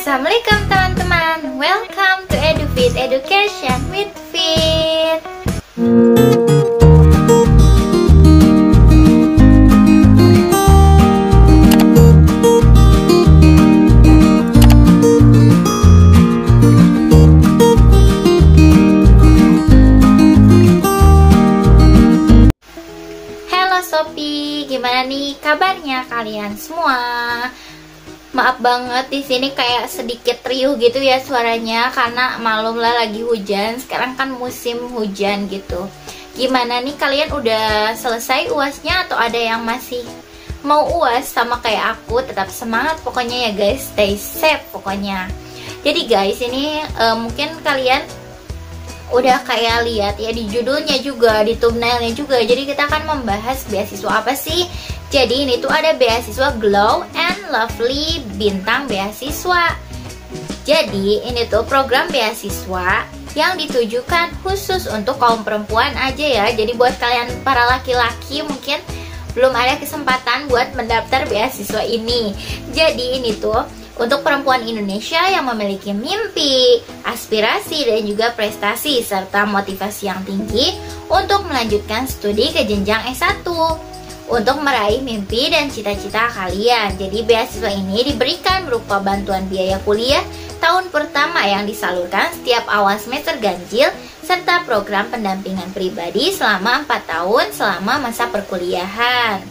Assalamualaikum teman-teman. Welcome to EduFit Education with Fit. Halo Sopi, gimana nih kabarnya kalian semua? Maaf banget di sini kayak sedikit riuh gitu ya suaranya karena malum lah lagi hujan. Sekarang kan musim hujan gitu. Gimana nih kalian udah selesai UASnya atau ada yang masih mau UAS sama kayak aku? Tetap semangat pokoknya ya guys, stay safe pokoknya. Jadi guys ini mungkin kalian udah kayak lihat ya di judulnya juga, di thumbnailnya juga. Jadi kita akan membahas beasiswa apa sih. Jadi ini tuh ada beasiswa Glow and Lovely Bintang Beasiswa. Jadi ini tuh program beasiswa yang ditujukan khusus untuk kaum perempuan aja ya. Jadi buat kalian para laki-laki mungkin belum ada kesempatan buat mendaftar beasiswa ini. Jadi ini tuh untuk perempuan Indonesia yang memiliki mimpi, aspirasi, dan juga prestasi serta motivasi yang tinggi untuk melanjutkan studi ke jenjang S1 untuk meraih mimpi dan cita-cita kalian. Jadi beasiswa ini diberikan berupa bantuan biaya kuliah tahun pertama yang disalurkan setiap awal semester ganjil serta program pendampingan pribadi selama 4 tahun selama masa perkuliahan.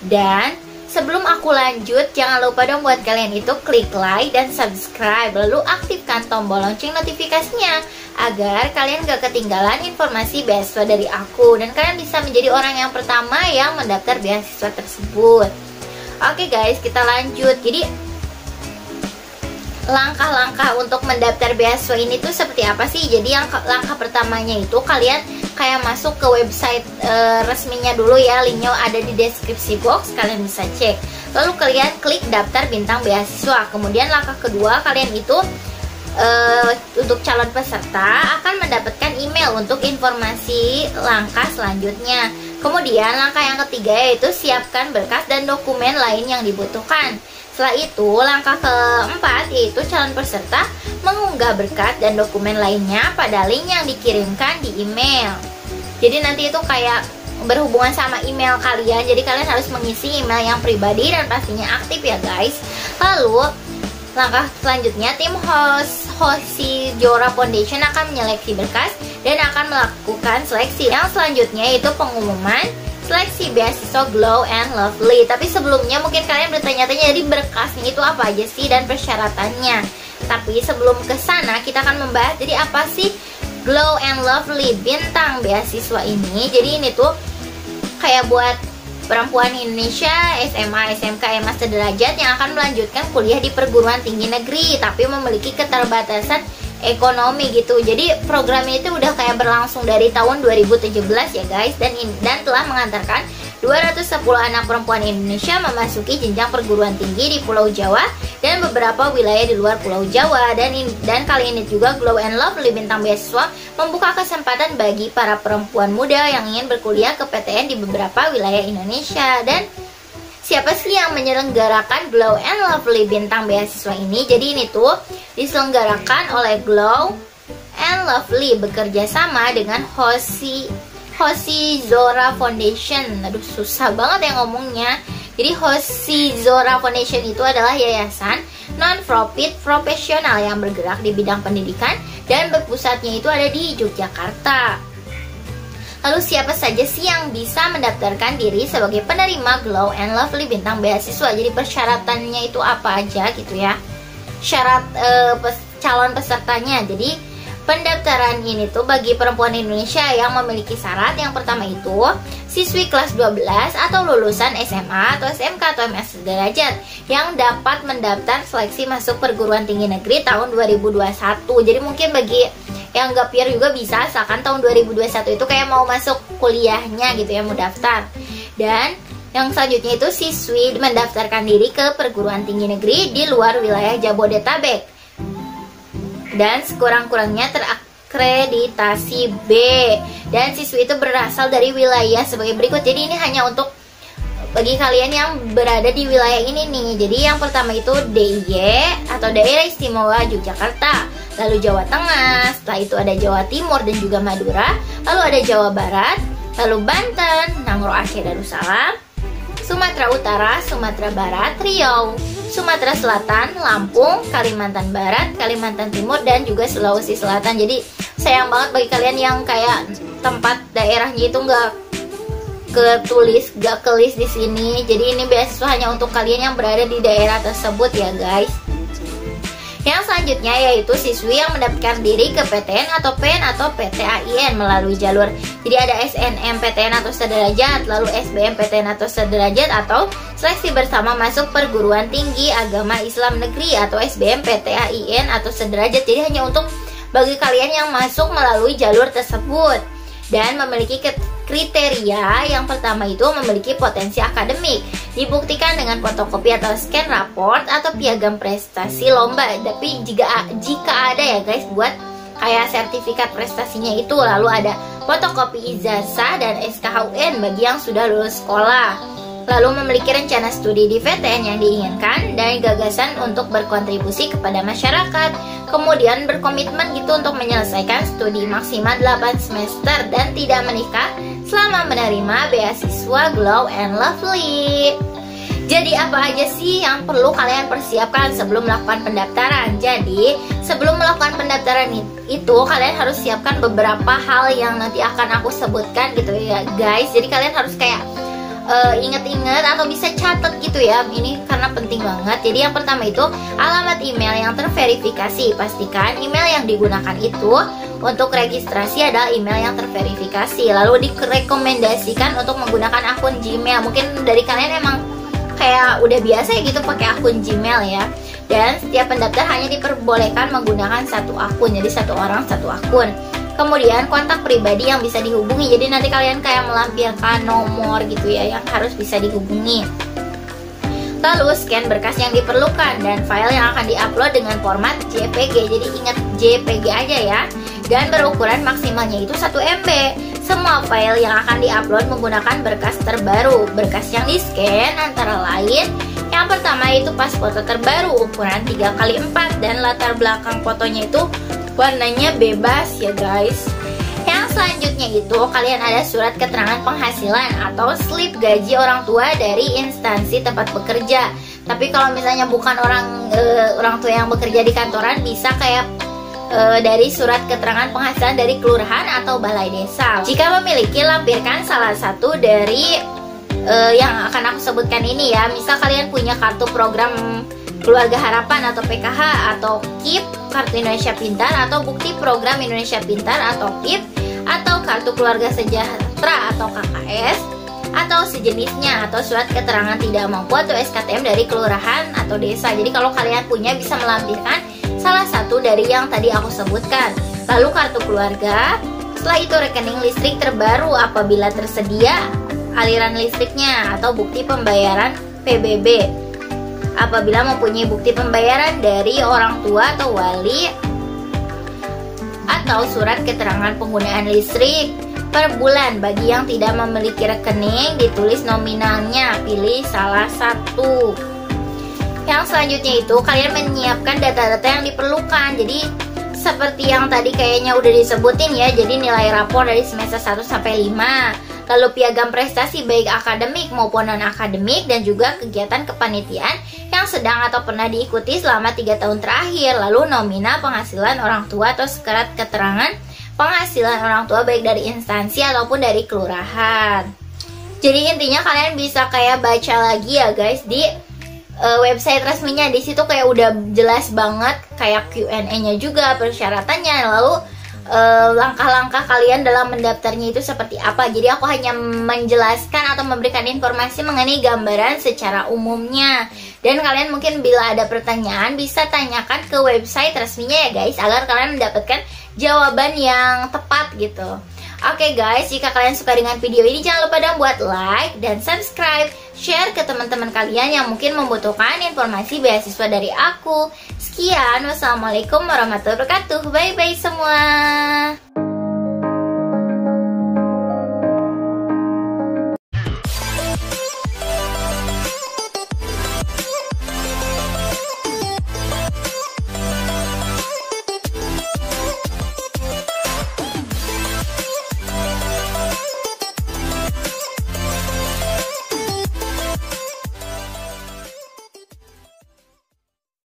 Dan sebelum aku lanjut, jangan lupa dong buat kalian itu klik like dan subscribe, lalu aktifkan tombol lonceng notifikasinya agar kalian gak ketinggalan informasi beasiswa dari aku dan kalian bisa menjadi orang yang pertama yang mendaftar beasiswa tersebut. Oke guys, kita lanjut. Jadi langkah-langkah untuk mendaftar beasiswa ini tuh seperti apa sih? Jadi yang langkah pertamanya itu kalian kayak masuk ke website resminya dulu ya, linknya ada di deskripsi box, kalian bisa cek. Lalu kalian klik daftar bintang beasiswa. Kemudian langkah kedua kalian itu untuk calon peserta akan mendapatkan email untuk informasi langkah selanjutnya. Kemudian langkah yang ketiga yaitu siapkan berkas dan dokumen lain yang dibutuhkan. Setelah itu langkah keempat yaitu calon peserta mengunggah berkas dan dokumen lainnya pada link yang dikirimkan di email. Jadi nanti itu kayak berhubungan sama email kalian. Jadi kalian harus mengisi email yang pribadi dan pastinya aktif ya guys. Lalu langkah selanjutnya tim Hosi Zora Foundation akan menyeleksi berkas dan akan melakukan seleksi. Yang selanjutnya yaitu pengumuman seleksi beasiswa Glow and Lovely. Tapi sebelumnya mungkin kalian bertanya-tanya jadi berkasnya itu apa aja sih dan persyaratannya. Tapi sebelum ke sana kita akan membahas jadi apa sih Glow and Lovely Bintang Beasiswa ini. Jadi ini tuh kayak buat perempuan Indonesia SMA, SMK, MA sederajat yang akan melanjutkan kuliah di perguruan tinggi negeri tapi memiliki keterbatasan ekonomi gitu. Jadi program ini tuh udah kayak berlangsung dari tahun 2017 ya guys, dan telah mengantarkan 210 anak perempuan Indonesia memasuki jenjang perguruan tinggi di Pulau Jawa dan beberapa wilayah di luar Pulau Jawa. Dan kali ini juga Glow and Lovely Bintang Beasiswa membuka kesempatan bagi para perempuan muda yang ingin berkuliah ke PTN di beberapa wilayah Indonesia. Dan siapa sih yang menyelenggarakan Glow and Lovely Bintang Beasiswa ini? Jadi ini tuh diselenggarakan oleh Glow and Lovely bekerja sama dengan Hosi Zora Foundation. Aduh susah banget ya ngomongnya. Jadi Hosi Zora Foundation itu adalah yayasan non-profit profesional yang bergerak di bidang pendidikan dan berpusatnya itu ada di Yogyakarta. Lalu siapa saja sih yang bisa mendaftarkan diri sebagai penerima Glow and Lovely Bintang Beasiswa? Jadi persyaratannya itu apa aja gitu ya? Syarat calon pesertanya. Jadi pendaftaran ini tuh bagi perempuan Indonesia yang memiliki syarat. Yang pertama itu siswi kelas 12 atau lulusan SMA atau SMK atau MA sederajat yang dapat mendaftar seleksi masuk perguruan tinggi negeri tahun 2021. Jadi mungkin bagi yang gap year juga bisa, asalkan tahun 2021 itu kayak mau masuk kuliahnya gitu ya, mau daftar. Dan yang selanjutnya itu siswi mendaftarkan diri ke perguruan tinggi negeri di luar wilayah Jabodetabek dan sekurang-kurangnya terakreditasi B, dan siswi itu berasal dari wilayah sebagai berikut. Jadi ini hanya untuk bagi kalian yang berada di wilayah ini nih. Jadi yang pertama itu DIY atau Daerah Istimewa Yogyakarta, lalu Jawa Tengah, setelah itu ada Jawa Timur dan juga Madura, lalu ada Jawa Barat, lalu Banten, Nangro Aceh Darussalam, Sumatera Utara, Sumatera Barat, Riau, Sumatera Selatan, Lampung, Kalimantan Barat, Kalimantan Timur, dan juga Sulawesi Selatan. Jadi sayang banget bagi kalian yang kayak tempat daerahnya itu nggak ketulis, gak kelis di sini. Jadi ini beasiswa hanya untuk kalian yang berada di daerah tersebut ya guys. Yang selanjutnya yaitu siswi yang mendaftar diri ke PTN atau PEN atau PTAIN melalui jalur. Jadi ada SNMPTN atau sederajat, lalu SBMPTN atau sederajat, atau seleksi bersama masuk perguruan tinggi agama Islam negeri atau SBMPTAIN atau sederajat. Jadi hanya untuk bagi kalian yang masuk melalui jalur tersebut dan memiliki kriteria. Yang pertama itu memiliki potensi akademik, dibuktikan dengan fotokopi atau scan raport atau piagam prestasi lomba. Tapi jika ada ya guys buat kayak sertifikat prestasinya itu, lalu ada fotokopi ijazah dan SKHUN bagi yang sudah lulus sekolah, lalu memiliki rencana studi di PTN yang diinginkan dan gagasan untuk berkontribusi kepada masyarakat, kemudian berkomitmen gitu untuk menyelesaikan studi maksimal 8 semester dan tidak menikah selama menerima beasiswa Glow and Lovely. Jadi apa aja sih yang perlu kalian persiapkan sebelum melakukan pendaftaran? Jadi sebelum melakukan pendaftaran itu kalian harus siapkan beberapa hal yang nanti akan aku sebutkan gitu ya guys. Jadi kalian harus kayak inget-inget atau bisa catat gitu ya, ini karena penting banget. Jadi yang pertama itu alamat email yang terverifikasi. Pastikan email yang digunakan itu untuk registrasi adalah email yang terverifikasi. Lalu direkomendasikan untuk menggunakan akun Gmail. Mungkin dari kalian emang kayak udah biasa ya gitu pakai akun Gmail ya. Dan setiap pendaftar hanya diperbolehkan menggunakan satu akun, jadi satu orang satu akun. Kemudian kontak pribadi yang bisa dihubungi. Jadi nanti kalian kayak melampirkan nomor gitu ya yang harus bisa dihubungi. Lalu scan berkas yang diperlukan dan file yang akan diupload dengan format JPG. Jadi ingat JPG aja ya. Dan berukuran maksimalnya itu 1 MB. Semua file yang akan diupload menggunakan berkas terbaru. Berkas yang di-scan antara lain yang pertama itu pas foto terbaru ukuran 3x4 dan latar belakang fotonya itu warnanya bebas ya guys. Yang selanjutnya itu kalian ada surat keterangan penghasilan atau slip gaji orang tua dari instansi tempat bekerja. Tapi kalau misalnya bukan orang tua yang bekerja di kantoran, bisa kayak dari surat keterangan penghasilan dari kelurahan atau balai desa. Jika memiliki, lampirkan salah satu dari yang akan aku sebutkan ini ya. Misal kalian punya kartu program Keluarga Harapan atau PKH atau KIP, Kartu Indonesia Pintar atau Bukti Program Indonesia Pintar atau KIP, atau Kartu Keluarga Sejahtera atau KKS atau sejenisnya, atau surat keterangan tidak mampu atau SKTM dari kelurahan atau desa. Jadi kalau kalian punya bisa melampirkan salah satu dari yang tadi aku sebutkan. Lalu kartu keluarga, setelah itu rekening listrik terbaru apabila tersedia aliran listriknya, atau bukti pembayaran PBB apabila mempunyai bukti pembayaran dari orang tua atau wali, atau surat keterangan penggunaan listrik per bulan. Bagi yang tidak memiliki rekening, ditulis nominalnya, pilih salah satu. Yang selanjutnya itu kalian menyiapkan data-data yang diperlukan. Jadi seperti yang tadi kayaknya udah disebutin ya. Jadi nilai rapor dari semester 1 sampai 5, lalu piagam prestasi baik akademik maupun non-akademik, dan juga kegiatan kepanitiaan yang sedang atau pernah diikuti selama 3 tahun terakhir. Lalu nominal penghasilan orang tua atau surat keterangan penghasilan orang tua baik dari instansi ataupun dari kelurahan. Jadi intinya kalian bisa kayak baca lagi ya guys di website resminya. Di situ kayak udah jelas banget kayak Q&A-nya juga, persyaratannya, lalu langkah-langkah kalian dalam mendaftarnya itu seperti apa. Jadi aku hanya menjelaskan atau memberikan informasi mengenai gambaran secara umumnya. Dan kalian mungkin bila ada pertanyaan bisa tanyakan ke website resminya ya guys, agar kalian mendapatkan jawaban yang tepat gitu. Oke guys, jika kalian suka dengan video ini jangan lupa dong buat like dan subscribe, share ke teman-teman kalian yang mungkin membutuhkan informasi beasiswa dari aku. Sekian, wassalamualaikum warahmatullahi wabarakatuh. Bye bye semua.